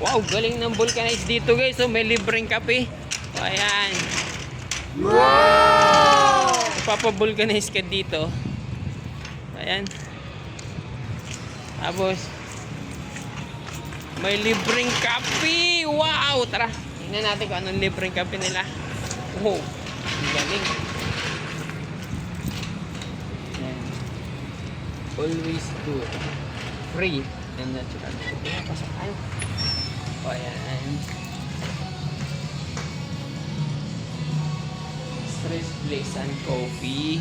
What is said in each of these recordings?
Wow, galing ng vulcanize dito guys. So may libreng kape. So, ayan. Wow! Papavulcanize ka dito. Ayan. Tapos may libreng kape. Wow! Tara, tingnan natin kung anong libreng kape nila. Wow, galing. Ayan. Always do free and natural. Ayan, pasok tayo. O, ayan. Stress Blaze and Coffee.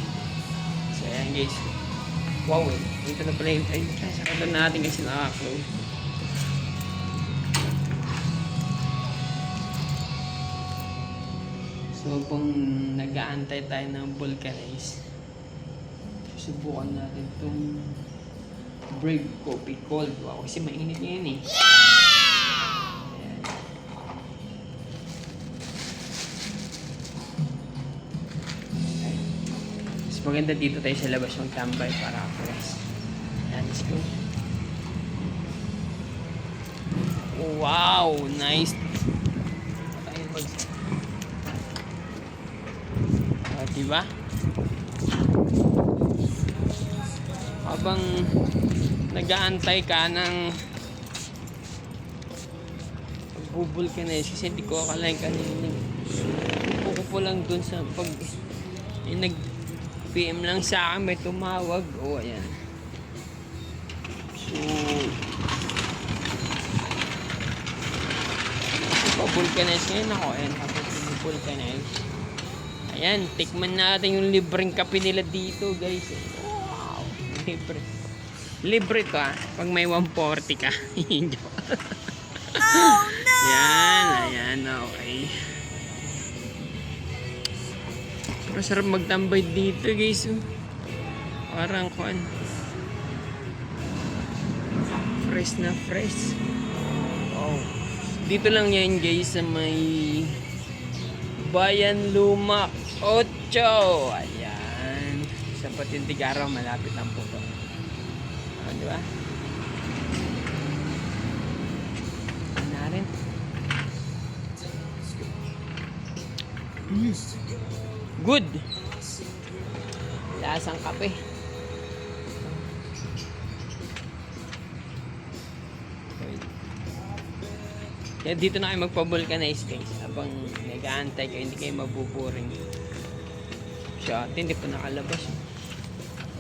So, ayan guys. Wow, ito na pala yung time. Sakala natin kasi naka-close. So, kung nag-aantay tayo ng vulcanize, subukan natin itong Brave Coffee Cold. Wow, kasi mainit ngayon eh. Ayan. Mas maganda dito tayo sa labas magtambay para fresh. Ayan, let's go. Wow, nice. Diba? Habang nag-aantay ka ng pagbubulkanize kasi hindi ko akalain kanina. Puko po lang dun sa pag nag-PM lang sa akin, may tumawag. O, ayan. So, pabulkanize ngayon ako. Ayan, habang pabulkanize. Ayan, tikman natin yung libreng kape nila dito, guys. Wow, libre. Libre to pag may 140 ka. Oh, no! Ayan, okay. Pero sarap magtambay dito, guys. Parang kuan. Fresh na fresh. Oh. Dito lang yan, guys, sa may Bayan Lumak 8. Ayan. Sa Patintigaraw, malapit ang puto. Di ba? Na rin. Good. Lasang kape. Kaya dito na kayo magpa-vulcanize guys. Habang nag-aantay kayo, hindi kayo mabuboring. Siya, hindi pa nakalabas.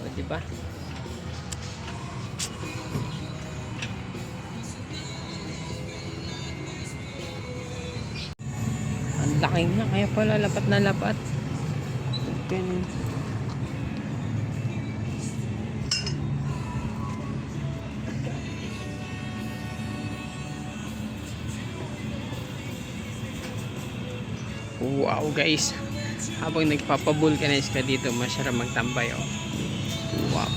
O, diba? Ang laki nga, kaya pala lapat na lapat. Then, wow guys, habang nagpapavulcanize ka dito, masarap magtambay. Oh. Wow,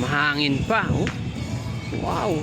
mahangin pa. Oh. Wow.